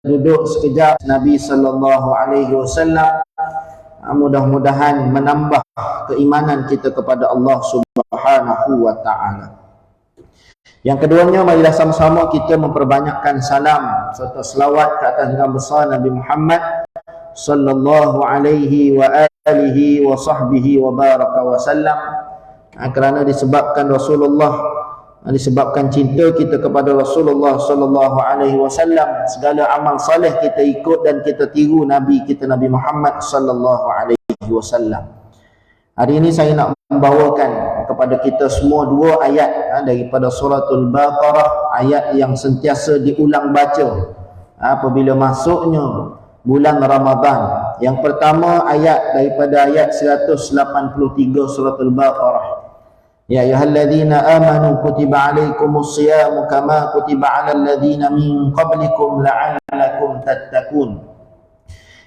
duduk sekejap Nabi sallallahu alaihi wasallam. Mudah-mudahan menambah keimanan kita kepada Allah Subhanahu wa taala. Yang keduanya, marilah sama-sama kita memperbanyakkan salam serta selawat ke atas Nabi besar Nabi Muhammad sallallahu alaihi wa alihi wa sahbihi wa baraka wa sallam. Kerana disebabkan cinta kita kepada Rasulullah sallallahu alaihi wasallam, segala amal soleh kita ikut dan kita tiru Nabi kita Nabi Muhammad sallallahu alaihi wasallam. Hari ini saya nak membawakan kepada kita semua dua ayat daripada suratul Baqarah, ayat yang sentiasa diulang baca apabila masuknya bulan Ramadan. Yang pertama ayat daripada ayat 183 suratul Baqarah. Ya ayyuhalladzina amanu kutiba alaikumus siyamu kama kutiba alal ladzina min qablikum la'allakum tattaqun.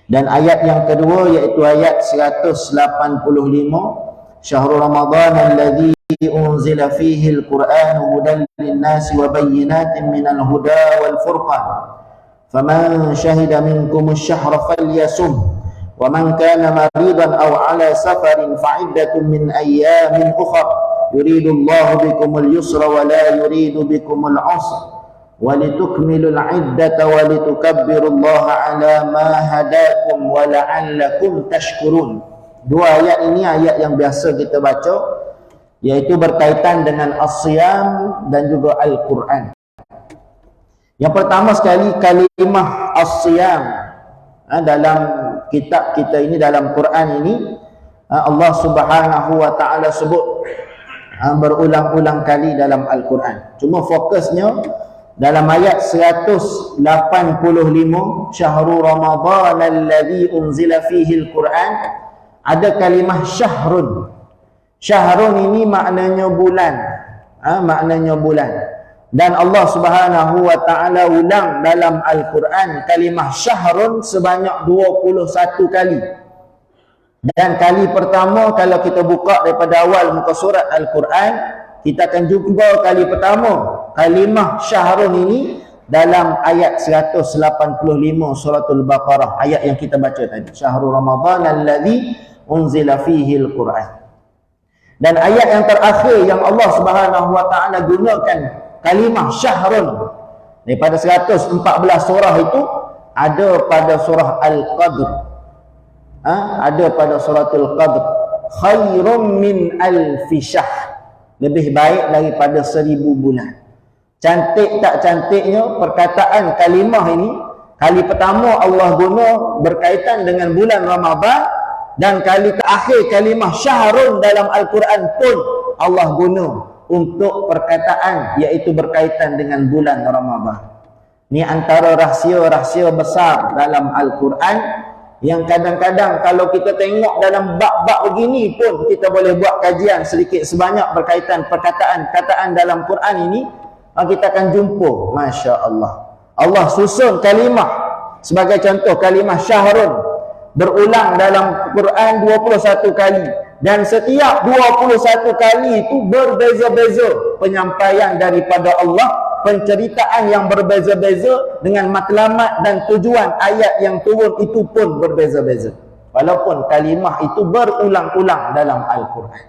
Dan ayat yang kedua iaitu ayat 185, syahrul ramadhan alladzi unzila fihi alqur'anu hudan lin-nasi wa bayyinatin minal huda wal furqan. Faman shahida minkumus syahra falyasum wa man kana maridan aw ala safarin fa'iddatun min ayyamin ukhra. Yuridullahu bikumul yusra wa la yuridu bikumul usra wa litukmilul iddata wa litukabbirullaha ala ma hadakum wa la'allakum tashkurun. Dua ayat ini ayat yang biasa kita baca, iaitu berkaitan dengan as-siyam dan juga Al-Quran. Yang pertama sekali, kalimah as-siyam dalam kitab kita ini, dalam Quran ini, Allah Subhanahu wa ta'ala sebut berulang-ulang kali dalam Al-Quran. Cuma fokusnya dalam ayat 185, syahrul ramadhan alladzi unzila fihi al-Quran, ada kalimah syahrun. Syahrun ini maknanya bulan. Maknanya bulan. Dan Allah Subhanahu wa ta'ala ulang dalam Al-Quran kalimah syahrun sebanyak 21 kali. Dan kali pertama, kalau kita buka daripada awal muka surat Al-Quran, kita akan jumpa kali pertama kalimah syahrun ini dalam ayat 185 suratul Baqarah, ayat yang kita baca tadi, syahrul ramadhan alladzi unzila fihi al-Quran. Dan ayat yang terakhir yang Allah Subhanahu wa ta'ala gunakan kalimah syahrun daripada 114 surah itu ada pada surah Al-Qadr. Ada pada suratul Qadr, khairum min alfi syahr, lebih baik daripada 1000 bulan. Cantik tak cantiknya perkataan kalimah ini, kali pertama Allah guna berkaitan dengan bulan Ramadan, dan kali terakhir kalimah syahrun dalam Al-Quran pun Allah guna untuk perkataan iaitu berkaitan dengan bulan Ramadan. Ini antara rahsia-rahsia besar dalam Al-Quran yang kadang-kadang kalau kita tengok dalam bab-bab begini pun kita boleh buat kajian sedikit sebanyak berkaitan perkataan-kataan dalam Quran ini, kita akan jumpa, Masya Allah, Allah susun kalimah. Sebagai contoh, kalimah syahrun berulang dalam Quran 21 kali, dan setiap 21 kali itu berbeza-beza penyampaian daripada Allah, penceritaan yang berbeza-beza dengan matlamat dan tujuan ayat yang turun itu pun berbeza-beza, walaupun kalimah itu berulang-ulang dalam Al-Quran.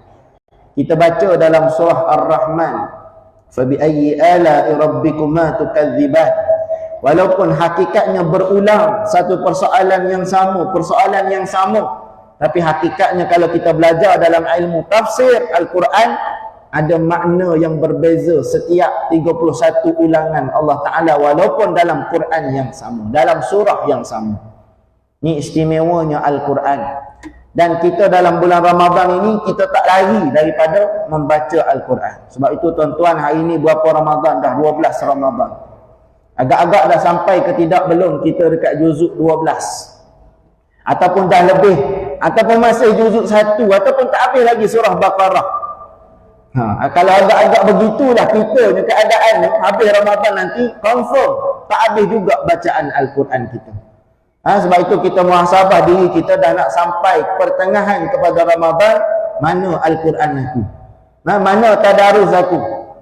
Kita baca dalam surah Ar-Rahman, fabi'ayyi ala'i rabbikuma tukadziban. Walaupun hakikatnya berulang satu persoalan yang sama, tapi hakikatnya kalau kita belajar dalam ilmu tafsir Al-Quran, ada makna yang berbeza setiap 31 ulangan Allah Ta'ala, walaupun dalam Quran yang sama, dalam surah yang sama. Ini istimewanya Al-Quran. Dan kita dalam bulan Ramadan ini, kita tak lari daripada membaca Al-Quran. Sebab itu tuan-tuan, hari ini berapa Ramadan? Dah 12 Ramadan. Agak-agak dah sampai ke tidak belum kita dekat juzuk 12. Ataupun dah lebih. Ataupun masih juzuk 1. Ataupun tak habis lagi surah Baqarah. Kalau agak-agak begitulah kita ni keadaan ni, habis Ramadan nanti confirm tak habis juga bacaan Al-Quran kita. Sebab itu kita muhasabah diri kita, dah nak sampai pertengahan kepada Ramadan, mana Al-Quran aku, mana tadarus aku,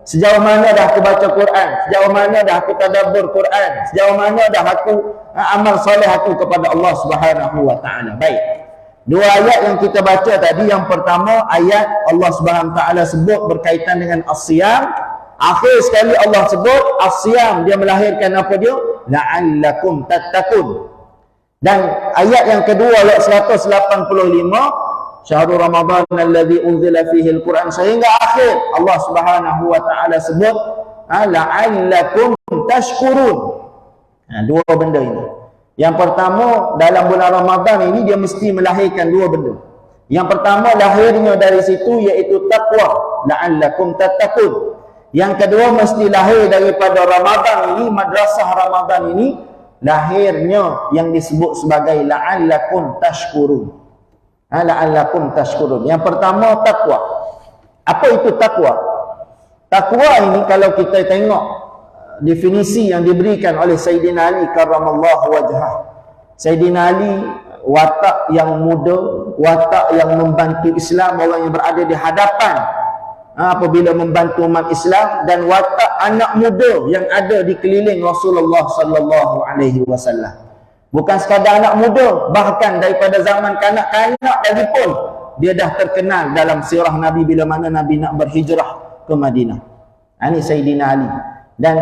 Sejauh mana dah aku baca Quran? Sejauh mana dah aku tadabbur Quran? Sejauh mana dah aku amal soleh aku kepada Allah Subhanahu wa taala? Baik. Dua ayat yang kita baca tadi, yang pertama ayat Allah Subhanahu wa taala sebut berkaitan dengan as-siyam. Akhir sekali Allah sebut as-siyam, dia melahirkan apa dia? La'allakum tattaqun. Dan ayat yang kedua ayat 185, Syahrul Ramadan alladzi unzila fihi al-Quran, sehingga akhir Allah Subhanahu wa taala sebut la'allakum tashkurun. Dua benda ini. Yang pertama, dalam bulan Ramadan ini dia mesti melahirkan dua benda. Yang pertama, lahirnya dari situ iaitu taqwa, la'allakum tattaqun. Yang kedua, mesti lahir daripada Ramadan ini, madrasah Ramadan ini, lahirnya yang disebut sebagai la'allakum tashkurun. La'allakum tashkurun. Yang pertama, taqwa. Apa itu taqwa? Taqwa ini kalau kita tengok definisi yang diberikan oleh Sayyidina Ali karramallahu wajhah. Sayyidina Ali watak yang muda, watak yang membantu Islam, orang yang berada di hadapan apabila membantu umat Islam, dan watak anak muda yang ada di keliling Rasulullah sallallahu alaihi wasallam. Bukan sekadar anak muda, bahkan daripada zaman kanak-kanak lagi pun dia dah terkenal dalam sirah Nabi bila mana Nabi nak berhijrah ke Madinah. Ini Sayyidina Ali. Dan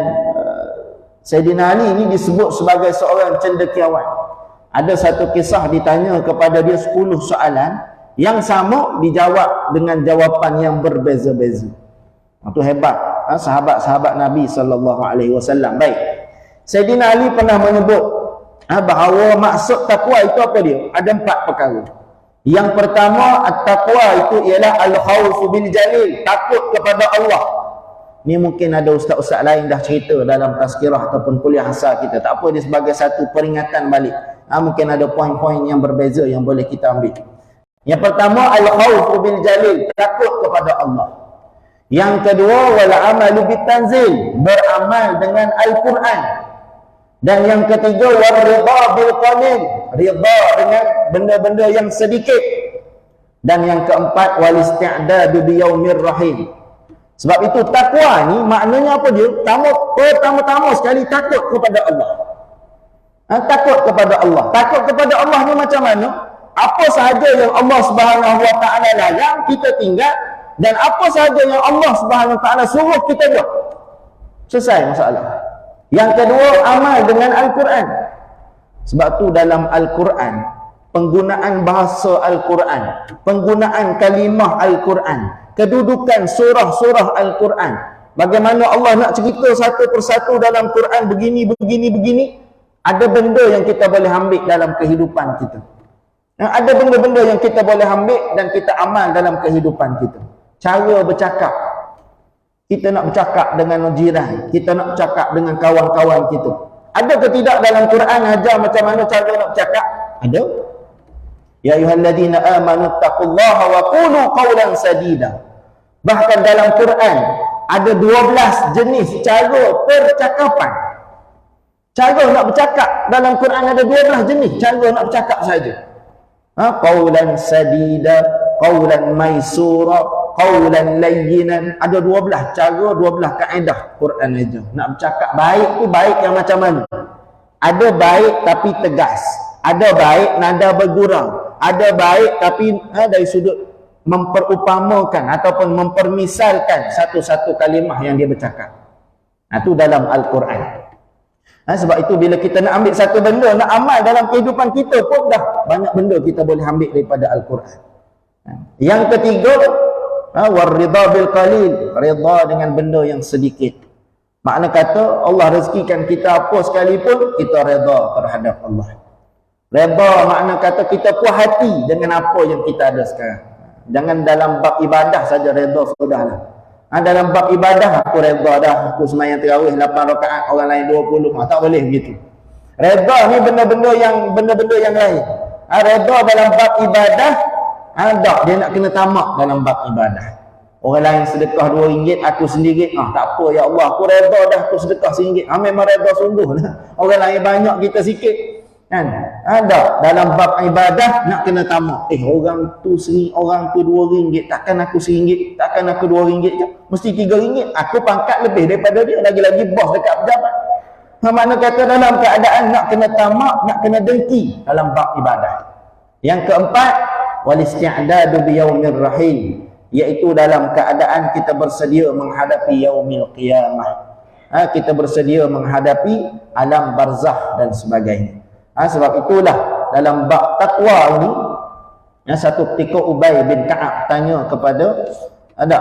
Sayyidina Ali ini disebut sebagai seorang cendekiawan. Ada satu kisah ditanya kepada dia 10 soalan, yang sama dijawab dengan jawapan yang berbeza-beza. Itu hebat sahabat-sahabat Nabi sallallahu alaihi wasallam. Baik. Sayyidina Ali pernah menyebut bahawa maksud takwa itu apa dia? Ada 4 perkara. Yang pertama, at-taqwa itu ialah al-khawfu bil jalil, takut kepada Allah. Ni mungkin ada ustaz-ustaz lain dah cerita dalam tazkirah ataupun kuliah asal kita. Tak apa, dia sebagai satu peringatan balik. Mungkin ada poin-poin yang berbeza yang boleh kita ambil. Yang pertama, al-khawfu bil jalil, takut kepada Allah. Yang kedua, wal amalu bit tanzil, beramal dengan Al-Quran. Dan yang ketiga, war ridha bil qalil, ridha dengan benda-benda yang sedikit. Dan yang keempat, wal isti'dadu bi yaumir rahim. Sebab itu takwa ni maknanya apa dia? Pertama-tama sekali takut kepada Allah. Takut kepada Allah. Takut kepada Allah ni macam mana? Apa sahaja yang Allah Subhanahu wa taala larang, kita tinggal, dan apa sahaja yang Allah Subhanahu wa taala suruh, kita buat. Selesai masalah. Yang kedua, amal dengan Al-Quran. Sebab tu dalam Al-Quran, penggunaan bahasa Al-Quran, penggunaan kalimah Al-Quran, kedudukan surah-surah Al-Quran, bagaimana Allah nak cerita satu persatu dalam Quran begini, ada benda yang kita boleh ambil dalam kehidupan kita. Ada benda-benda yang kita boleh ambil dan kita amal dalam kehidupan kita. Cara bercakap, kita nak bercakap dengan jiran, kita nak bercakap dengan kawan-kawan kita. Ada ke tidak dalam Quran ajar macam mana cara nak bercakap? Ada. Ya ayyuhalladzina amanu taqullaha wa qulu qawlan sadida. Bahkan dalam Quran ada 12 jenis cara percakapan. Cara nak bercakap dalam Quran ada 12 jenis cara nak bercakap saja. Qawlan sadida, qawlan maisura, qawlan layyinan. Ada 12 cara, 12 kaedah Quran aja. Nak bercakap baik tu baik yang macam mana? Ada baik tapi tegas. Ada baik nada bergurau. Ada baik tapi dari sudut memperupamakan ataupun mempermisalkan satu-satu kalimah yang dia bercakap. Itu dalam Al-Quran. Sebab itu bila kita nak ambil satu benda, nak amal dalam kehidupan kita pun dah banyak benda kita boleh ambil daripada Al-Quran. Yang ketiga, war ridha bil qalil, ridha dengan benda yang sedikit. Makna kata Allah rezekikan kita apa sekalipun, kita redha terhadap Allah. Redha makna kata kita puas hati dengan apa yang kita ada sekarang. Jangan dalam bab ibadah saja redha sudahlah. Dalam bab ibadah aku redha dah, aku sembahyang tarawih 8 rakaat, orang lain 20. Tak boleh begitu. Redha ni benda-benda yang lain. Redha dalam bab ibadah, tak, dia nak kena tamak dalam bab ibadah. Orang lain sedekah RM2, aku sendiri, tak apa ya Allah, aku redha dah, aku sedekah RM1. Memang redha sungguh lah. Orang lain banyak, kita sikit. Kan? Ada dalam bab ibadah nak kena tamak. Orang tu RM2 takkan aku RM1, takkan aku RM2 je. Mesti RM3. Aku pangkat lebih daripada dia, lagi-lagi bos dekat pejabat. Mana kata dalam keadaan nak kena tamak, nak kena dengki dalam bab ibadah. Yang keempat, wal isti'dadu bi yaumir rahim, iaitu dalam keadaan kita bersedia menghadapi yaumil qiyamah. Kita bersedia menghadapi alam barzakh dan sebagainya. Sebab itulah dalam bab takwa ini, satu ketika Ubay bin Ka'ab tanya kepada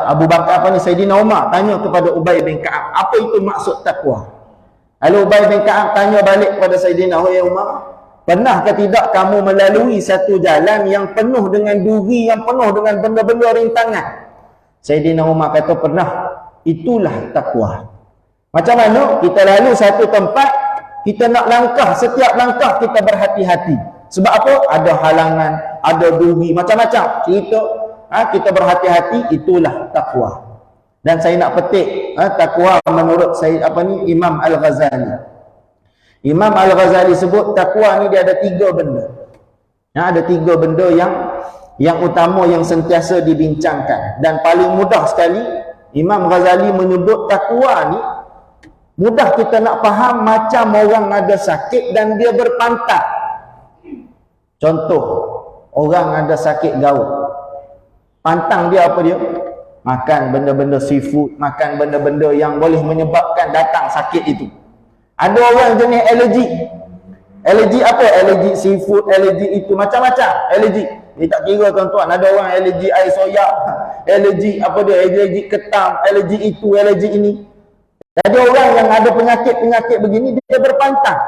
Abu Bakar Sayyidina Umar tanya kepada Ubay bin Ka'ab, apa itu maksud takwa? Lalu Ubay bin Ka'ab tanya balik kepada Sayyidina Umar, pernahkah tidak kamu melalui satu jalan yang penuh dengan duri, yang penuh dengan benda-benda rintangan? Sayyidina Umar kata, pernah. Itulah takwa. Macam mana kita lalu satu tempat, kita nak langkah, setiap langkah kita berhati-hati. Sebab apa? Ada halangan, ada duri, macam-macam cerita. Kita berhati-hati, itulah takwa. Dan saya nak petik takwa menurut saya Imam Al-Ghazali. Imam Al-Ghazali sebut takwa ni dia ada 3 benda. Ada 3 benda yang utama, yang sentiasa dibincangkan. Dan paling mudah sekali Imam Ghazali menyebut takwa ni mudah kita nak faham macam orang ada sakit dan dia berpantang. Contoh, orang ada sakit gaut. Pantang dia apa dia? Makan benda-benda seafood, makan benda-benda yang boleh menyebabkan datang sakit itu. Ada orang jenis alergi. Alergi apa? Alergi seafood, alergi itu, macam-macam alergi. Dia tak kira tuan-tuan, ada orang alergi air soya, alergi apa dia, alergi ketam, alergi itu, alergi ini. Ada orang yang ada penyakit-penyakit begini, dia berpantang.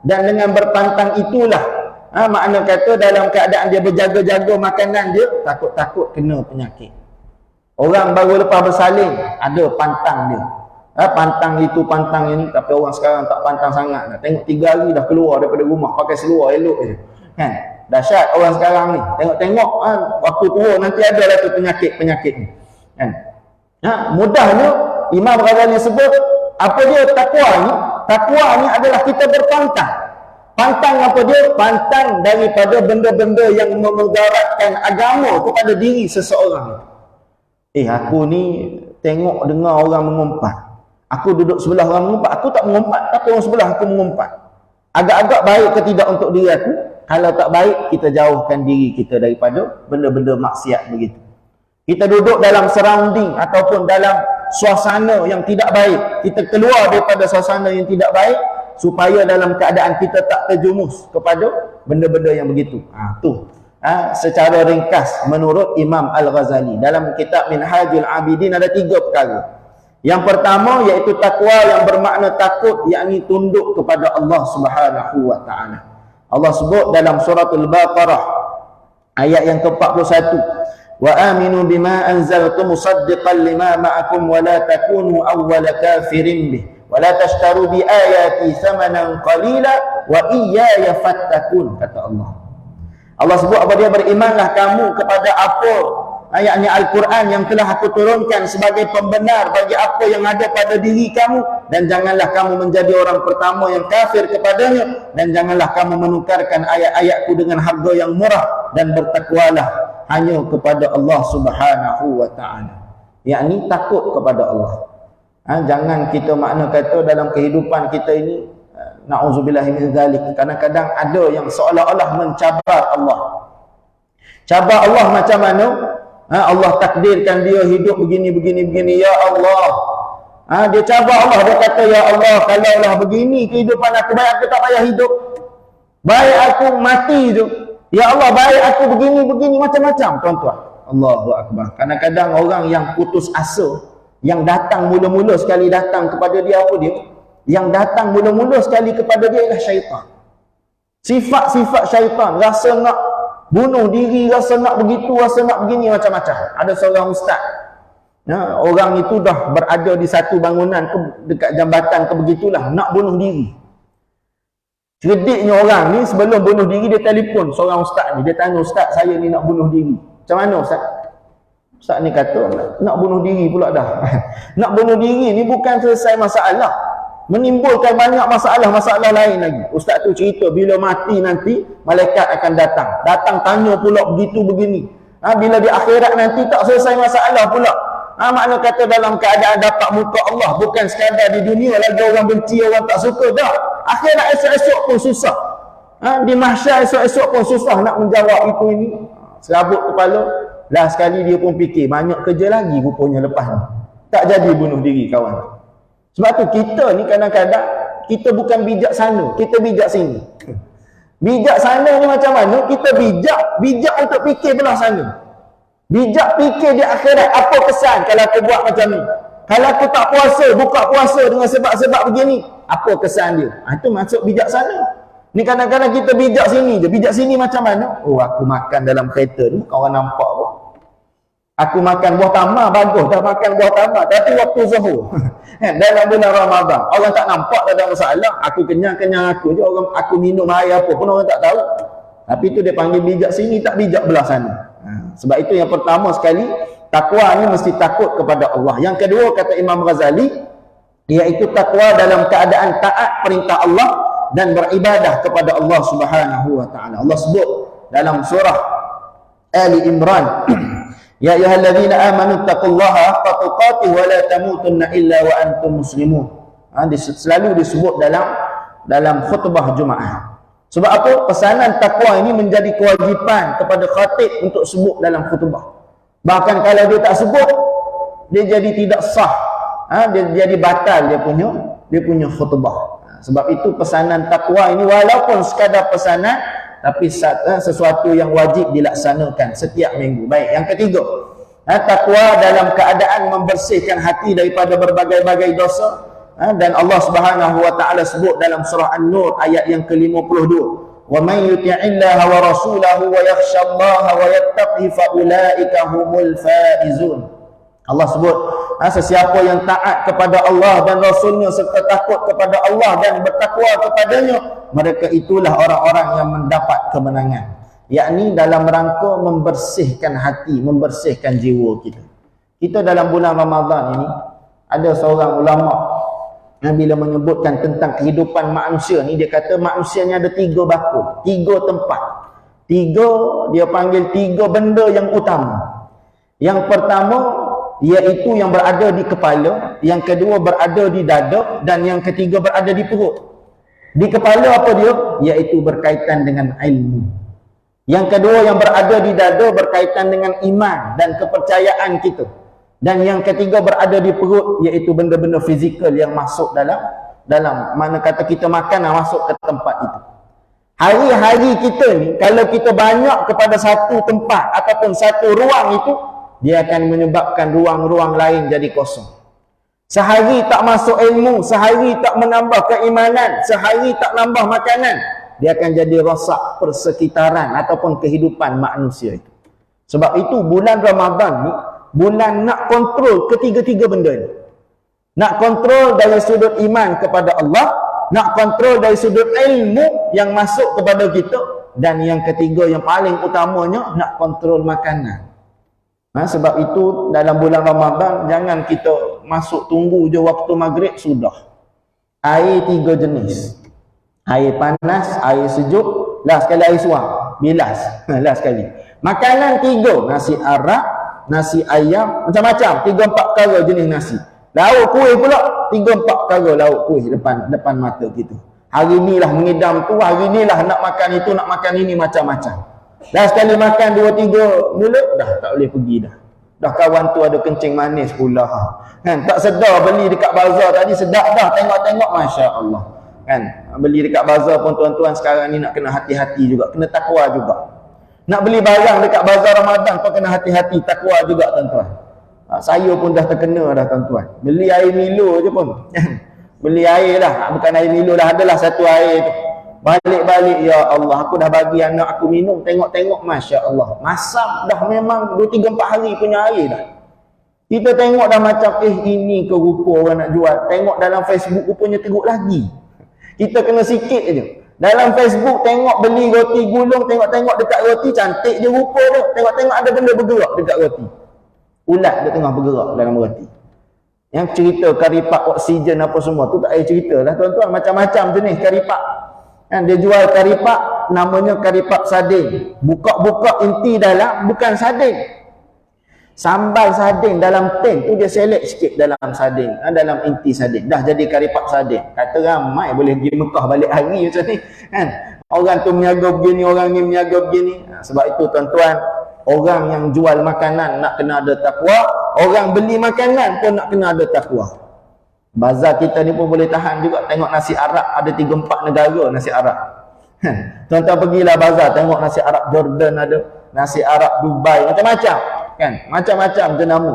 Dan dengan berpantang itulah, makna kata dalam keadaan dia berjaga-jaga makanan dia, takut-takut kena penyakit. Orang baru lepas bersalin, ada pantang dia. Pantang itu, pantang ini. Tapi orang sekarang tak pantang sangat. Tengok 3 hari dah keluar daripada rumah, pakai seluar elok je. Kan? Dahsyat orang sekarang ni. Tengok-tengok, waktu tua nanti ada lah tu penyakit-penyakit ni. Kan? Mudahnya, Imam Ghazali sebut, apa dia takwa ni? Takwa ni adalah kita berpantang. Pantang apa dia? Pantang daripada benda-benda yang memudaratkan agama kepada diri seseorang. Aku ni tengok dengar orang mengumpat. Aku duduk sebelah orang mengumpat. Aku tak mengumpat, tapi orang sebelah aku mengumpat. Agak-agak baik ke tidak untuk diri aku? Kalau tak baik, kita jauhkan diri kita daripada benda-benda maksiat begitu. Kita duduk dalam surrounding ataupun dalam suasana yang tidak baik, kita keluar daripada suasana yang tidak baik supaya dalam keadaan kita tak terjumus kepada benda-benda yang begitu. Secara ringkas menurut Imam Al-Ghazali dalam kitab Minhajul Abidin ada 3 perkara. Yang pertama iaitu takwa yang bermakna takut, yakni tunduk kepada Allah Subhanahu wa taala. Allah sebut dalam surah Al-Baqarah ayat yang ke-41, wa aminu bima anzaltu musaddiqan lima ma'akum wa la takunu awwala kafirin bih wa la tashtaru bi ayati thamanan qalila wa iyaya fattakun, kata Allah. Allah sebut apa dia? Berimanlah kamu kepada apa, yakni Al-Quran yang telah aku turunkan sebagai pembenar bagi apa yang ada pada diri kamu, dan janganlah kamu menjadi orang pertama yang kafir kepadanya, dan janganlah kamu menukarkan ayat-ayatku dengan harga yang murah, dan bertakwalah hanya kepada Allah Subhanahu wa taala. Yakni takut kepada Allah. Jangan kita makna kata dalam kehidupan kita ini, na'udzubillahi min zalik, kadang-kadang ada yang seolah-olah mencabar Allah. Cabar Allah macam mana? Allah takdirkan dia hidup begini. Ya Allah, dia cabar Allah. Dia kata, ya Allah, kalaulah begini kehidupan aku, baik aku tak payah hidup, baik aku mati tu. Ya Allah, baik aku begini, macam-macam tuan-tuan. Allahu Akbar. Kadang-kadang orang yang putus asa, yang datang mula-mula sekali datang kepada dia apa dia? Yang datang mula-mula sekali kepada dia ialah syaitan. Sifat-sifat syaitan, rasa nak bunuh diri, rasa nak begitu, rasa nak begini, macam-macam. Ada seorang ustaz, orang itu dah berada di satu bangunan dekat jambatan begitulah, nak bunuh diri. Cerdiknya orang ni sebelum bunuh diri dia telefon seorang ustaz ni, dia tanya, ustaz saya ni nak bunuh diri, macam mana ustaz? Ustaz ni kata nak bunuh diri pula dah. Nak bunuh diri ni bukan selesai masalah. menimbulkan banyak masalah-masalah lain lagi. Ustaz tu cerita bila mati nanti malaikat akan datang tanya pula begitu begini. Bila di akhirat nanti tak selesai masalah pula. Makna kata dalam keadaan dapat muka Allah, bukan sekadar di dunia lagi orang benci, orang tak suka dah. Akhirat esok-esok pun susah. Di mahsyar esok-esok pun susah nak menjawab itu ini. Serabut kepala. Last sekali dia pun fikir banyak kerja lagi rupanya lepas ni. Tak jadi bunuh diri kawan. Sebab tu kita ni kadang-kadang kita bukan bijak sana, kita bijak sini. Bijak sana ni macam mana? Kita bijak untuk fikir belah sana. Bijak fikir di akhirat, apa kesan kalau aku buat macam ni? Kalau aku tak puasa, buka puasa dengan sebab-sebab begini, apa kesan dia? Itu maksud bijak sana. Ni kadang-kadang kita bijak sini je. Bijak sini macam mana? Oh, aku makan dalam kereta ni, bukan orang nampak pun. Aku makan buah tamar, bagus dah makan buah tamar. Tapi waktu zuhur, dalam bulan Ramadan, orang tak nampak, tak ada masalah. Aku kenyang-kenyang aku je, aku minum air apa pun orang tak tahu. Tapi itu dia panggil bijak sini, tak bijak belah sana. Sebab itu yang pertama sekali, takwa ni mesti takut kepada Allah. Yang kedua, kata Imam Ghazali, iaitu takwa dalam keadaan taat perintah Allah dan beribadah kepada Allah Subhanahu wa taala. Allah sebut dalam surah Ali Imran, ya ayyuhalladzina amanu taqullaha haqqa tuqatih wa la tamutunna illa wa antum muslimun. Selalu disebut dalam khutbah Jumaat. Sebab apa? Pesanan takwa ini menjadi kewajipan kepada khatib untuk sebut dalam khutbah. Bahkan kalau dia tak sebut, dia jadi tidak sah. Dia jadi batal dia punya khutbah. Sebab itu pesanan takwa ini walaupun sekadar pesanan, tapi sesuatu yang wajib dilaksanakan setiap minggu. Baik, yang ketiga, takwa dalam keadaan membersihkan hati daripada berbagai-bagai dosa. Dan Allah Subhanahu wa taala sebut dalam surah An-Nur ayat yang ke-52, wa may yuti'illaha wa rasulahu wa yakhshallaha wa yattaqihi fa ulaika humul faizun. Allah sebut, sesiapa yang taat kepada Allah dan Rasulnya serta takut kepada Allah dan bertakwa kepadanya, mereka itulah orang-orang yang mendapat kemenangan. Yakni dalam rangka membersihkan hati, membersihkan jiwa kita. Kita dalam bulan Ramadan ini, ada seorang ulama bila menyebutkan tentang kehidupan manusia ni, dia kata manusia ni ada 3 bakul, 3 tempat. 3, dia panggil 3 benda yang utama. Yang pertama, iaitu yang berada di kepala, yang kedua berada di dada, dan yang ketiga berada di perut. Di kepala apa dia? Iaitu berkaitan dengan ilmu. Yang kedua yang berada di dada berkaitan dengan iman dan kepercayaan kita. Dan yang ketiga berada di perut, iaitu benda-benda fizikal yang masuk dalam mana kata kita makan masuk ke tempat itu. Hari-hari kita ni, kalau kita banyak kepada satu tempat ataupun satu ruang itu, dia akan menyebabkan ruang-ruang lain jadi kosong. Sehari tak masuk ilmu, sehari tak menambah keimanan, sehari tak nambah makanan, dia akan jadi rosak persekitaran ataupun kehidupan manusia itu. Sebab itu bulan Ramadan ni bulan nak kontrol ketiga-tiga benda ni. Nak kontrol dari sudut iman kepada Allah, nak kontrol dari sudut ilmu yang masuk kepada kita, dan yang ketiga yang paling utamanya, nak kontrol makanan. Sebab itu dalam bulan Ramadan jangan kita masuk tunggu je waktu maghrib sudah. Air 3 jenis. Air panas, air sejuk, last sekali air suam, bilas. Last sekali. Makanan 3, nasi arak, nasi ayam, macam-macam, 3-4 perkara jenis nasi. Lauk kuih pula 3-4 perkara lauk kuih depan mata kita. Hari inilah mengidam tu, hari inilah nak makan itu, nak makan ini, macam-macam. Dah sekali makan 2-3 mulut, dah tak boleh pergi dah. Dah kawan tu ada kencing manis pula. Kan, tak sedar beli dekat bazar tadi, sedap dah, tengok-tengok, masya-Allah. Kan, beli dekat bazar pun tuan-tuan sekarang ni nak kena hati-hati juga, kena takwa juga. Nak beli barang dekat bazar Ramadan pun kena hati-hati, takwa juga tuan-tuan. Saya pun dah terkena dah tuan-tuan. Beli air Milo je pun. Beli air lah, bukan air Milo lah, adalah satu air tu. Balik-balik, ya Allah, aku dah bagi anak aku minum, tengok-tengok, masya-Allah. Masak dah memang 2-3-4 hari punya air dah. Kita tengok dah macam, ini ke rupa orang nak jual. Tengok dalam Facebook rupanya teruk lagi. Kita kena sikit je. Dalam Facebook tengok beli roti gulung, tengok-tengok dekat roti cantik je rupa tu. Tengok-tengok ada benda bergerak dekat roti. Ulat dia tengah bergerak dalam roti. Yang cerita karipak oksigen apa semua tu tak payah cerita dah tuan-tuan. Macam-macam jenis karipak. Kan dia jual karipak namanya karipak sardin. Buka-buka inti dalam bukan sardin. Sambal sardin dalam tin tu dia select sikit dalam sardin, dalam inti sardin. Dah jadi karipak sardin. Kata ramai boleh pergi Mekah balik hari macam ni kan. Orang tu meniaga begini, orang ni meniaga begini. Sebab itu tuan-tuan, orang yang jual makanan nak kena ada takwa, orang beli makanan pun nak kena ada takwa. Bazar kita ni pun boleh tahan juga. Tengok nasi Arab ada 3-4 negara nasi Arab. Tuan-tuan pergilah bazar tengok nasi Arab Jordan ada, nasi Arab Dubai, macam-macam kan, macam-macam jenama.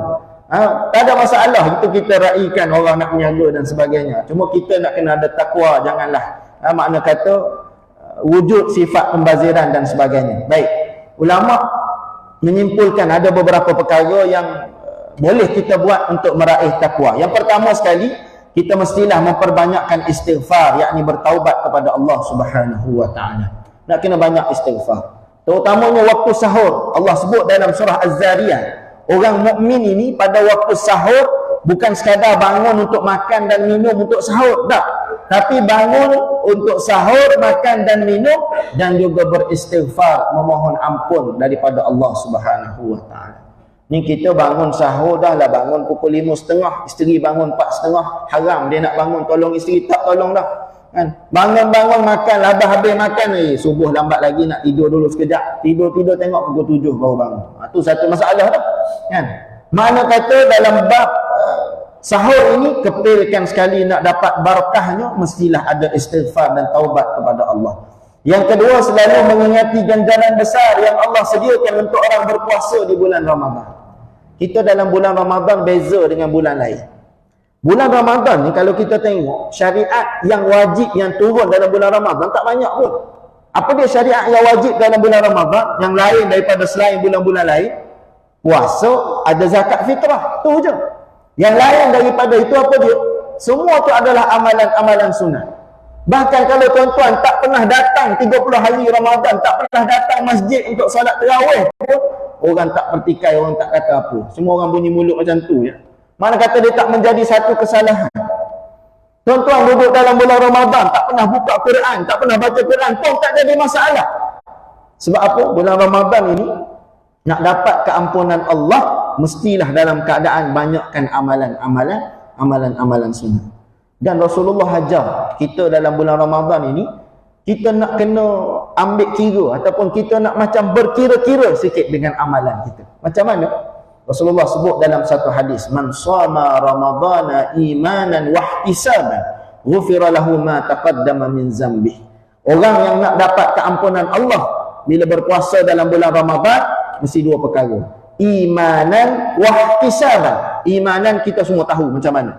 Tak ada masalah itu kita raikan orang nak meniaga dan sebagainya. Cuma kita nak kena ada takwa, janganlah makna kata wujud sifat pembaziran dan sebagainya. Baik, ulama menyimpulkan ada beberapa perkara yang boleh kita buat untuk meraih takwa. Yang pertama sekali, kita mestilah memperbanyakkan istighfar, yakni bertaubat kepada Allah Subhanahu wa taala. Nak kena banyak istighfar. Terutamanya waktu sahur. Allah sebut dalam surah Az-Zariyat, orang mukmin ini pada waktu sahur bukan sekadar bangun untuk makan dan minum untuk sahur, tak. Tapi bangun untuk sahur, makan dan minum, dan juga beristighfar, memohon ampun daripada Allah Subhanahu wa taala. Ni kita bangun sahur dah lah, bangun pukul 5.30, isteri bangun 4.30, haram dia nak bangun tolong isteri, tak tolong dah kan. Bangun-bangun makan, habis makan subuh lambat lagi, nak tidur dulu sekejap, tidur tengok pukul 7 baru bangun. Tu satu masalah dah kan. Mana kata dalam bab sahur ini kepilkan sekali nak dapat barakahnya, mestilah ada istighfar dan taubat kepada Allah. Yang kedua, selalu mengingati ganjaran besar yang Allah sediakan untuk orang berpuasa di bulan Ramadan. Kita dalam bulan Ramadan beza dengan bulan lain. Bulan Ramadan ni kalau kita tengok syariat yang wajib yang turun dalam bulan Ramadan tak banyak pun. Apa dia syariat yang wajib dalam bulan Ramadan yang lain daripada selain bulan-bulan lain? Puasa, ada zakat fitrah, tu je. Yang lain daripada itu apa dia? Semua tu adalah amalan-amalan sunat. Bahkan kalau tuan-tuan tak pernah datang 30 hari Ramadan, tak pernah datang masjid untuk solat tarawih pun, orang tak pertikai, orang tak kata apa. Semua orang bunyi mulut macam tu ya. Mana kata dia tak menjadi satu kesalahan. Tuan-tuan duduk dalam bulan Ramadan, tak pernah buka Quran, tak pernah baca Quran pun tak jadi masalah. Sebab apa? Bulan Ramadan ini nak dapat keampunan Allah, mestilah dalam keadaan banyakkan amalan-amalan sunnah. Dan Rasulullah ajar kita dalam bulan Ramadan ini, kita nak kena ambil kira ataupun kita nak macam berkira-kira sikit dengan amalan kita. Macam mana? Rasulullah sebut dalam satu hadis, man shama ramadana imanan wa ihtisaban ghufira lahu ma taqaddama min zambi. Orang yang nak dapat keampunan Allah bila berpuasa dalam bulan Ramadan mesti dua perkara. Imanan wa ihtisaban. Imanan kita semua tahu macam mana.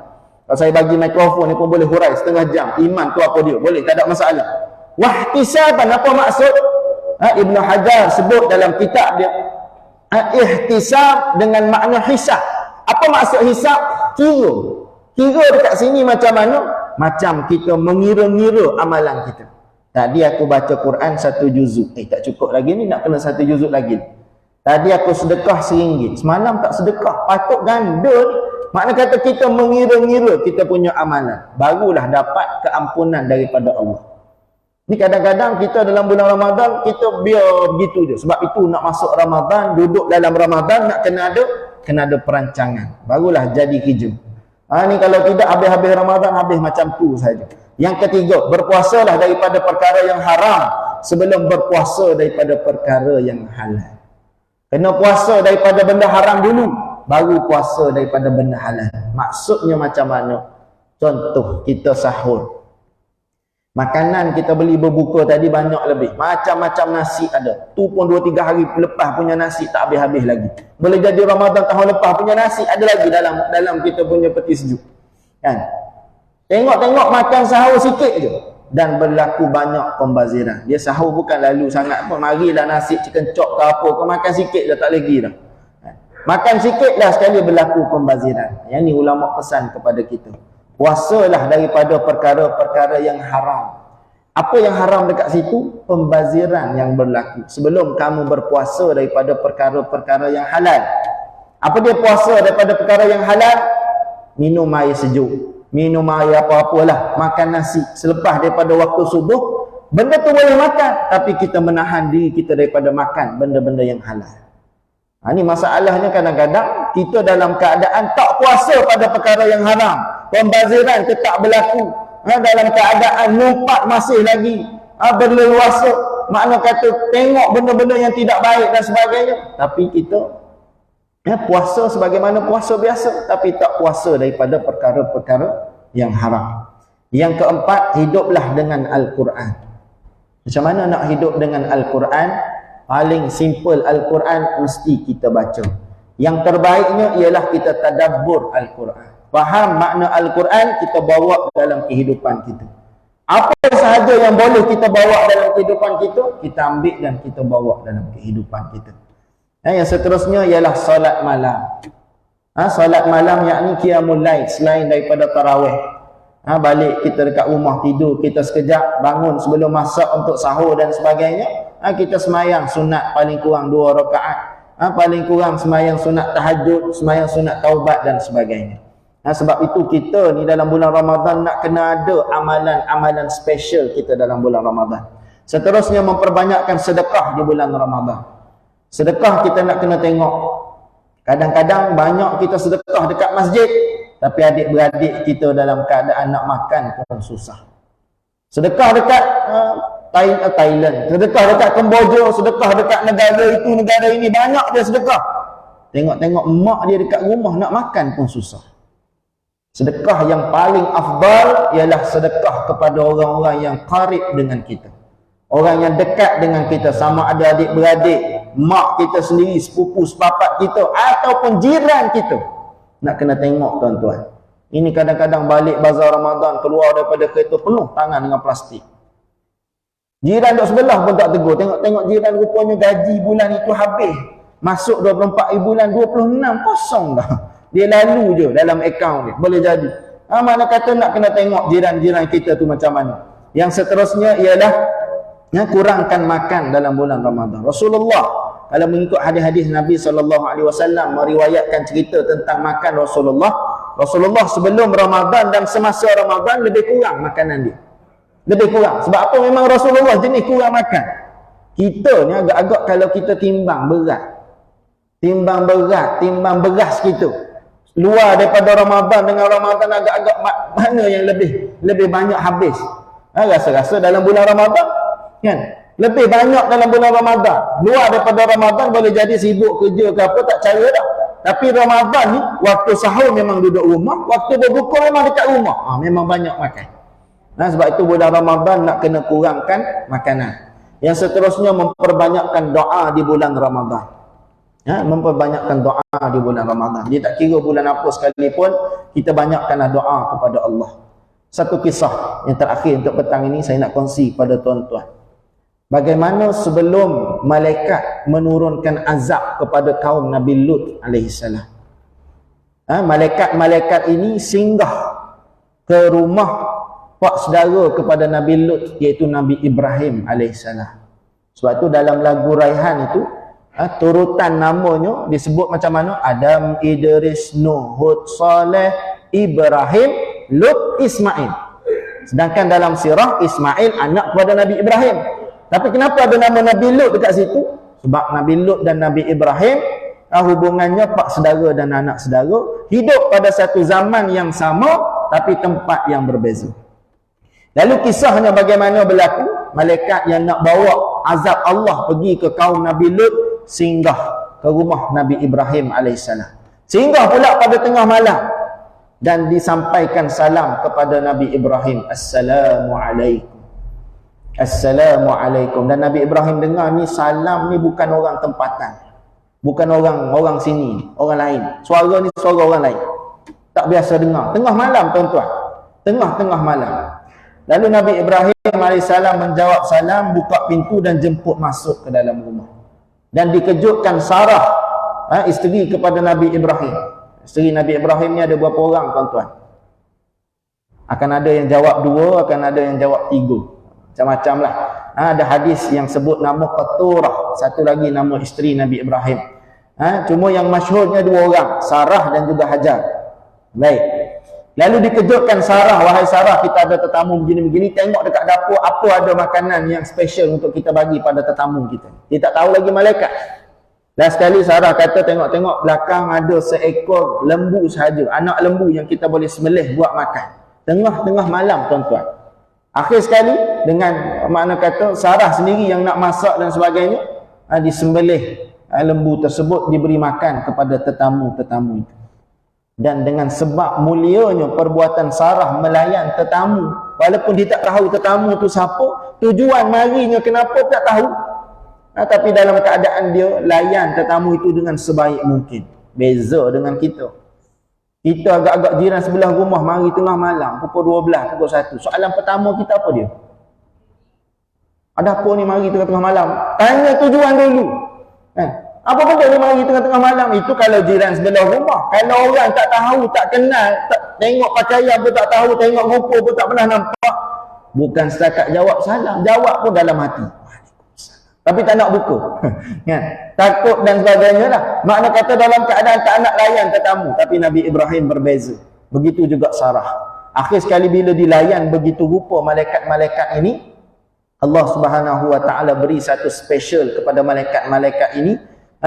Kalau saya bagi mikrofon ni pun boleh hurai setengah jam. Iman tu apa dia? Boleh, tak ada masalah. Wahtisaban, apa maksud? Ibn Hajar sebut dalam kitab dia, ihtisab dengan makna hisab. Apa maksud hisab? Kira. Kira dekat sini macam mana? Macam kita mengira-ngira amalan kita. Tadi aku baca Quran 1 juzuk. Tak cukup lagi ni, nak kena 1 juzuk lagi. Tadi aku sedekah RM1. Semalam tak sedekah, patut ganda ni. Makna kata kita mengira-ngira kita punya amalan, barulah dapat keampunan daripada Allah. Ni kadang-kadang kita dalam bulan Ramadan kita biar begitu je. Sebab itu nak masuk Ramadan, duduk dalam Ramadan nak kena ada perancangan, barulah jadi kerja. Ni kalau tidak habis-habis Ramadan habis macam tu saja. Yang ketiga, berpuasalah daripada perkara yang haram sebelum berpuasa daripada perkara yang halal. Kena puasa daripada benda haram dulu, baru puasa daripada benda halal. Maksudnya macam mana? Contoh, kita sahur. Makanan kita beli berbuka tadi banyak lebih. Macam-macam nasi ada. Tu pun 2-3 hari lepas punya nasi tak habis-habis lagi. Boleh jadi Ramadan tahun lepas punya nasi ada lagi dalam kita punya peti sejuk. Kan? Tengok-tengok makan sahur sikit je. Dan berlaku banyak pembaziran. Dia sahur bukan lalu sangat pun. Marilah nasi chicken chop ke apa. Kau makan sikit je tak lagi dah. Makan sikit dah sekali berlaku pembaziran. Yang ni ulama pesan kepada kita. Puasalah daripada perkara-perkara yang haram. Apa yang haram dekat situ? Pembaziran yang berlaku. Sebelum kamu berpuasa daripada perkara-perkara yang halal. Apa dia puasa daripada perkara yang halal? minum air sejuk, minum air apa-apalah, makan nasi selepas daripada waktu subuh, benda tu boleh makan, tapi kita menahan diri kita daripada makan benda-benda yang halal. Ini masalahnya kadang-kadang kita dalam keadaan tak puasa pada perkara yang haram, pembaziran tetap berlaku, dalam keadaan numpak masih lagi berleluasa, makna kata tengok benda-benda yang tidak baik dan sebagainya, tapi kita puasa sebagaimana puasa biasa, tapi tak puasa daripada perkara-perkara yang haram. Yang keempat, hiduplah dengan Al-Quran. Macam mana nak hidup dengan Al-Quran? Paling simple, Al-Quran mesti kita baca. Yang terbaiknya ialah kita tadabbur Al-Quran, faham makna Al-Quran, kita bawa dalam kehidupan kita. Apa sahaja yang boleh kita bawa dalam kehidupan kita, kita ambil dan kita bawa dalam kehidupan kita. Yang seterusnya ialah solat malam. Solat malam yakni qiyamul lail, selain daripada tarawih. Balik kita dekat rumah tidur, kita sekejap bangun sebelum masak untuk sahur dan sebagainya, kita semayang sunat paling kurang 2 rakaat. Paling kurang semayang sunat tahajud, semayang sunat taubat dan sebagainya. Sebab itu kita ni dalam bulan Ramadan nak kena ada amalan-amalan special kita dalam bulan Ramadan. Seterusnya memperbanyakkan sedekah di bulan Ramadan. Sedekah kita nak kena tengok. Kadang-kadang banyak kita sedekah dekat masjid, tapi adik-beradik kita dalam keadaan nak makan pun susah. Sedekah dekat Thailand, sedekah dekat Kemboja, sedekah dekat negara itu, negara ini, banyak dia sedekah. Tengok-tengok mak dia dekat rumah nak makan pun susah. Sedekah yang paling afdal ialah sedekah kepada orang-orang yang qarib dengan kita, orang yang dekat dengan kita, sama ada adik-beradik, mak kita sendiri, sepupu sepapat kita, ataupun jiran kita. Nak kena tengok tuan-tuan. Ini kadang-kadang balik bazar Ramadan, keluar daripada kereta penuh tangan dengan plastik. Jiran duduk sebelah pun tak tegur. Tengok-tengok jiran rupanya gaji bulan itu habis, masuk 24 bulan 26 kosong dah. Dia lalu je dalam akaun dia. Boleh jadi. Mana kata nak kena tengok jiran-jiran kita tu macam mana. Yang seterusnya ialah kurangkan makan dalam bulan Ramadan. Rasulullah kalau mengikut hadis-hadis Nabi SAW meriwayatkan cerita tentang makan Rasulullah. Rasulullah sebelum Ramadan dan semasa Ramadan lebih kurang makanan dia. Lebih kurang. Sebab apa? Memang Rasulullah jenis kurang makan. Kita ni agak-agak kalau kita timbang berat. Timbang beras kita. Luar daripada Ramadan dengan Ramadan agak-agak mana yang lebih banyak habis. Rasa-rasa dalam bulan Ramadan kan lebih banyak dalam bulan Ramadan. Luar daripada Ramadan boleh jadi sibuk kerja ke apa, tak cara dah. Tapi Ramadan ni waktu sahur memang duduk rumah, waktu berbuka memang dekat rumah. Memang banyak makan. Sebab itu bulan Ramadan nak kena kurangkan makanan. Yang seterusnya memperbanyakkan doa di bulan Ramadan. Memperbanyakkan doa di bulan Ramadan. Dia tak kira bulan apa sekalipun, kita banyakkanlah doa kepada Allah. Satu kisah yang terakhir untuk petang ini saya nak kongsi pada tuan-tuan. Bagaimana sebelum malaikat menurunkan azab kepada kaum Nabi Lut alaihissalam. Malaikat-malaikat ini singgah ke rumah pak saudara kepada Nabi Lut, iaitu Nabi Ibrahim alaihissalam. Sebab itu dalam lagu Raihan itu turutan namanya disebut macam mana? Adam, Idris, Nuh, Hud, Saleh, Ibrahim, Lut, Ismail. Sedangkan dalam sirah Ismail anak kepada Nabi Ibrahim. Tapi kenapa ada nama Nabi Lut dekat situ? Sebab Nabi Lut dan Nabi Ibrahim hubungannya pak saudara dan anak saudara, hidup pada satu zaman yang sama tapi tempat yang berbeza. Lalu kisahnya bagaimana berlaku? Malaikat yang nak bawa azab Allah pergi ke kaum Nabi Lut singgah ke rumah Nabi Ibrahim alaihissalam. Singgah pula pada tengah malam dan disampaikan salam kepada Nabi Ibrahim, Assalamualaikum. Assalamualaikum. Dan Nabi Ibrahim dengar ni salam ni bukan orang tempatan. Bukan orang sini, orang lain. Suara ni suara orang lain. Tak biasa dengar. Tengah malam tuan-tuan. Tengah-tengah malam. Lalu Nabi Ibrahim AS menjawab salam, buka pintu dan jemput masuk ke dalam rumah. Dan dikejutkan Sarah, isteri kepada Nabi Ibrahim. Isteri Nabi Ibrahim ni ada berapa orang tuan-tuan? Akan ada yang jawab 2, akan ada yang jawab 3. Macam-macam lah. Ada hadis yang sebut nama Qaturah, satu lagi nama isteri Nabi Ibrahim. Cuma yang masyhurnya 2 orang, Sarah dan juga Hajar. Baik. Lalu dikejutkan Sarah, wahai Sarah, kita ada tetamu begini-begini, tengok dekat dapur apa ada makanan yang special untuk kita bagi pada tetamu kita. Dia tak tahu lagi malaikat. Last sekali Sarah kata, tengok-tengok belakang ada seekor lembu sahaja, anak lembu yang kita boleh sembelih buat makan. Tengah-tengah malam, tuan-tuan. Akhir sekali, dengan makna kata Sarah sendiri yang nak masak dan sebagainya, disembelih lembu tersebut, diberi makan kepada tetamu-tetamu itu. Dan dengan sebab mulianya perbuatan Sarah melayan tetamu, walaupun dia tak tahu tetamu tu siapa, tujuan marinya kenapa tak tahu, tapi dalam keadaan dia layan tetamu itu dengan sebaik mungkin. Beza dengan kita. Kita agak-agak jiran sebelah rumah mari tengah malam pukul 12, pukul 1. Soalan pertama kita apa dia? Ada apa ni mari tengah-tengah malam? Tanya tujuan dulu. Apa benda dia mari tengah-tengah malam? Itu kalau jiran sebelah rumah. Kalau orang tak tahu, tak kenal, tak tengok pakaian pun tak tahu, tengok rupa pun tak pernah nampak, bukan setakat jawab salam, jawab pun dalam hati, tapi tak nak buka. Takut dan sebagainya lah. Makna kata dalam keadaan tak nak layan tetamu. Tapi Nabi Ibrahim berbeza. Begitu juga Sarah. Akhir sekali bila dilayan begitu rupa malaikat-malaikat ini, Allah Subhanahu wa ta'ala beri satu special kepada malaikat-malaikat ini,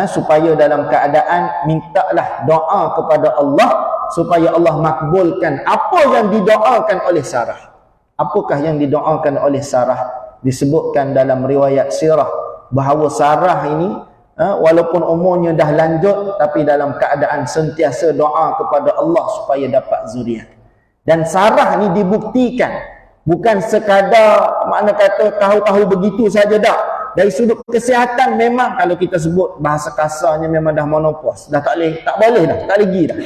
supaya dalam keadaan mintalah doa kepada Allah, supaya Allah makbulkan apa yang didoakan oleh Sarah. Apakah yang didoakan oleh Sarah? Disebutkan dalam riwayat sirah bahawa Sarah ini walaupun umurnya dah lanjut, tapi dalam keadaan sentiasa doa kepada Allah supaya dapat zuriat. Dan Sarah ni dibuktikan bukan sekadar makna kata tahu-tahu begitu saja dah. Dari sudut kesihatan memang kalau kita sebut bahasa kasarnya memang dah menopause, dah tak boleh dah, tak lagi dah.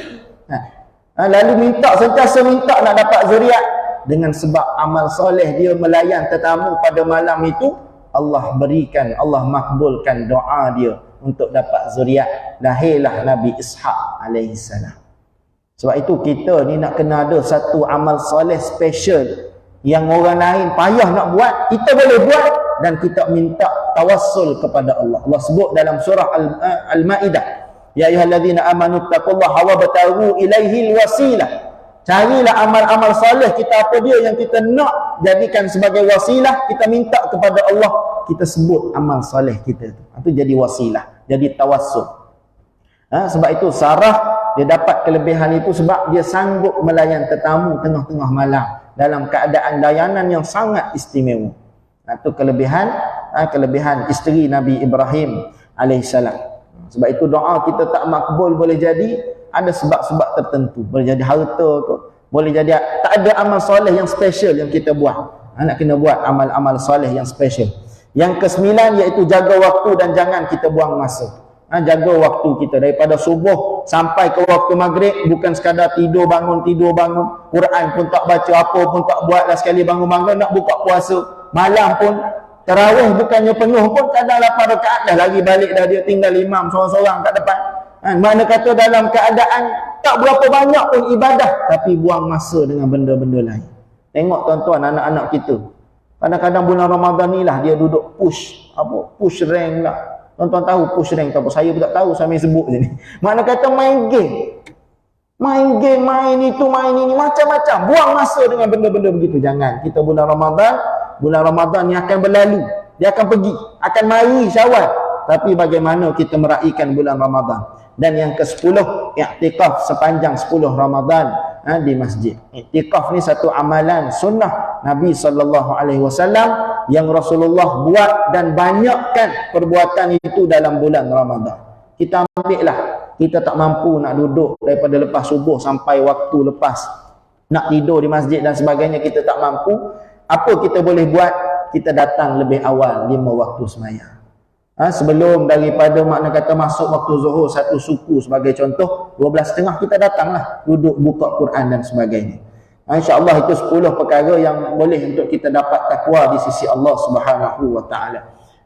Lalu sentiasa minta nak dapat zuriat. Dengan sebab amal soleh dia melayan tetamu pada malam itu, Allah berikan, Allah makbulkan doa dia untuk dapat zuriat. Lahirlah Nabi Ishaq alaihissalam. Sebab itu kita ni nak kena ada satu amal soleh special yang orang lain payah nak buat, kita boleh buat, dan kita minta tawassul kepada Allah. Allah sebut dalam surah Al-Ma'idah, ya ayyuhallazina amanu taqullaha wa bataghu ilaihi alwasilah. Carilah amal-amal soleh kita, apa dia yang kita nak jadikan sebagai wasilah, kita minta kepada Allah, kita sebut amal soleh kita itu jadi wasilah, jadi tawassul. Sebab itu Sarah dia dapat kelebihan itu sebab dia sanggup melayan tetamu tengah-tengah malam dalam keadaan layanan yang sangat istimewa. Itu kelebihan isteri Nabi Ibrahim alaihissalam. Sebab itu doa kita tak makbul boleh jadi ada sebab-sebab tertentu. Boleh jadi harta ke, boleh jadi tak ada amal soleh yang special yang kita buat. Nak kena buat amal-amal soleh yang special. Yang ke-9 iaitu jaga waktu dan jangan kita buang masa. Jaga waktu kita daripada subuh sampai ke waktu maghrib, bukan sekadar tidur bangun, Quran pun tak baca, apa pun tak buat, dah sekali bangun-bangun nak buka puasa. Malam pun tarawih bukannya penuh pun, kadang 8 rakaat dah lagi balik dah, dia tinggal imam seorang-seorang kat depan. Makna kata dalam keadaan tak berapa banyak pun ibadah, tapi buang masa dengan benda-benda lain. Tengok tuan-tuan anak-anak kita, kadang-kadang bulan Ramadan ni lah dia duduk push rank lah. Tuan-tuan tahu push rank apa? Saya pun tak tahu, saya main sebut je ni. Makna kata main game, main itu, main ini, macam-macam. Buang masa dengan benda-benda begitu. Jangan. Kita bulan Ramadan ni akan berlalu, dia akan pergi, akan mari Syawal. Tapi bagaimana kita meraihkan bulan Ramadan? Dan yang ke-10, i'tikaf sepanjang 10 Ramadan di masjid. I'tikaf ni satu amalan sunnah Nabi SAW yang Rasulullah buat dan banyakkan perbuatan itu dalam bulan Ramadan. Kita ambil lah, kita tak mampu nak duduk daripada lepas subuh sampai waktu lepas, nak tidur di masjid dan sebagainya, kita tak mampu. Apa kita boleh buat? Kita datang lebih awal 5 waktu sembahyang. Sebelum daripada makna kata masuk waktu zuhur satu suku sebagai contoh, 12.30 kita datanglah, duduk buka Quran dan sebagainya. InsyaAllah itu 10 perkara yang boleh untuk kita dapat takwa di sisi Allah Subhanahu wa ta'ala.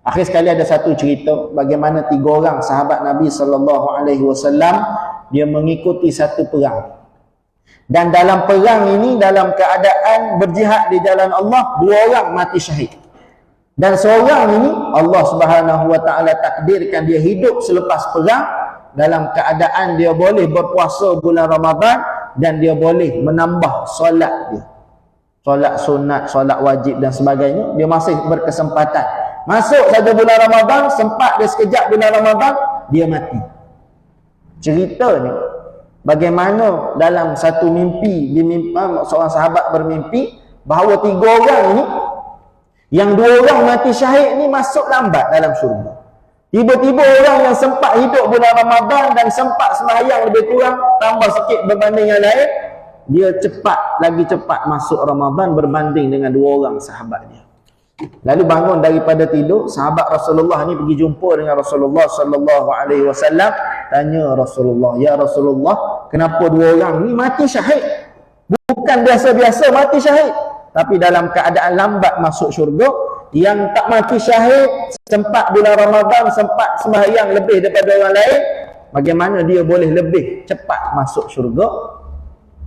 Akhir sekali ada satu cerita bagaimana 3 orang sahabat Nabi SAW dia mengikuti satu perang. Dan dalam perang ini, dalam keadaan berjihad di jalan Allah, 2 orang mati syahid. Dan seorang ini Allah Subhanahu wa ta'ala takdirkan dia hidup selepas perang dalam keadaan dia boleh berpuasa bulan Ramadan dan dia boleh menambah solat dia, solat sunat, solat wajib dan sebagainya. Dia masih berkesempatan. Masuk saja bulan Ramadan, sempat dia sekejap bulan Ramadan, dia mati. Cerita ni bagaimana dalam satu mimpi, seorang sahabat bermimpi bahawa 3 orang ni, yang 2 orang mati syahid ni masuk lambat dalam syurga. Tiba-tiba orang yang sempat hidup bulan Ramadan dan sempat sembahyang lebih kurang, tambah sikit berbanding yang lain, dia lagi cepat masuk Ramadan berbanding dengan 2 orang sahabat dia. Lalu bangun daripada tidur, sahabat Rasulullah ni pergi jumpa dengan Rasulullah sallallahu alaihi wasallam, tanya Rasulullah, "Ya Rasulullah, kenapa 2 orang ni mati syahid? Bukan biasa-biasa mati syahid, tapi dalam keadaan lambat masuk syurga. Yang tak mati syahid sempat bulan Ramadan, sempat sembahyang lebih daripada orang lain, bagaimana dia boleh lebih cepat masuk syurga?"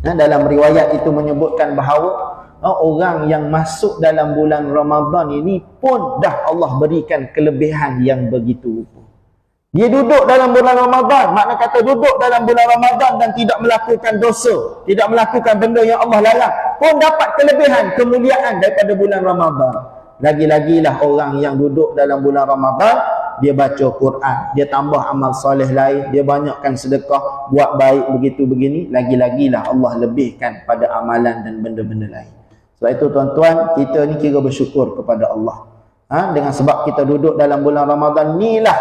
Dalam riwayat itu menyebutkan bahawa orang yang masuk dalam bulan Ramadan ini pun dah Allah berikan kelebihan yang begitu rupa. Dia duduk dalam bulan Ramadan, makna kata duduk dalam bulan Ramadan dan tidak melakukan dosa, tidak melakukan benda yang Allah larang, pun dapat kelebihan, kemuliaan daripada bulan Ramadan. Lagi-lagilah orang yang duduk dalam bulan Ramadan, dia baca Quran, dia tambah amal soleh lain, dia banyakkan sedekah, buat baik begitu begini, lagi-lagilah Allah lebihkan pada amalan dan benda-benda lain. Sebab itu tuan-tuan, kita ni kira bersyukur kepada Allah. Dengan sebab kita duduk dalam bulan Ramadan ni lah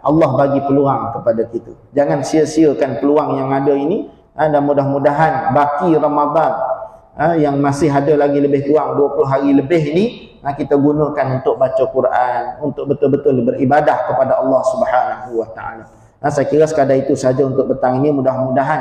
Allah bagi peluang kepada kita. Jangan sia-siakan peluang yang ada ini. Dan mudah-mudahan baki Ramadan yang masih ada lagi lebih kurang 20 hari lebih ni, kita gunakan untuk baca Quran, untuk betul-betul beribadah kepada Allah Subhanahu wa taala. Saya kira sekadar itu saja untuk petang ini. Mudah-mudahan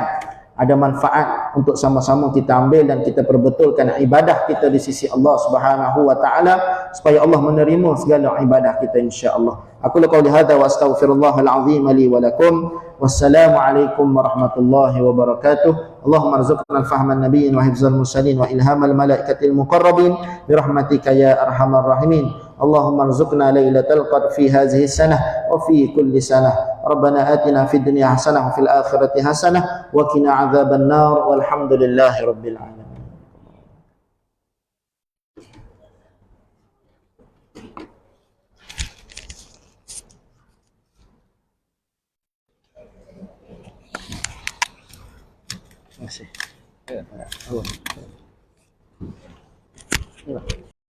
ada manfaat untuk sama-sama kita ambil dan kita perbetulkan ibadah kita di sisi Allah Subhanahu wa taala, supaya Allah menerima segala ibadah kita insya-Allah. Aku qauli hadza wa astaghfirullahal azim li wa lakum. Wassalamu alaikum warahmatullahi wabarakatuh. Allahumma arzuqna al-fahman nabiyyin wa hifzal mursalin wa ilhamal malaikatil muqarrabin bi rahmatika ya arhamar rahimin. Allahumma arzuqna lailatal qadr fi hadhihi sanah wa fi kulli sanah. Rabbana atina fid dunya hasanah wa fil akhirati hasanah wa qina adzaban nar walhamdulillahi rabbil alamin. Terima kasih.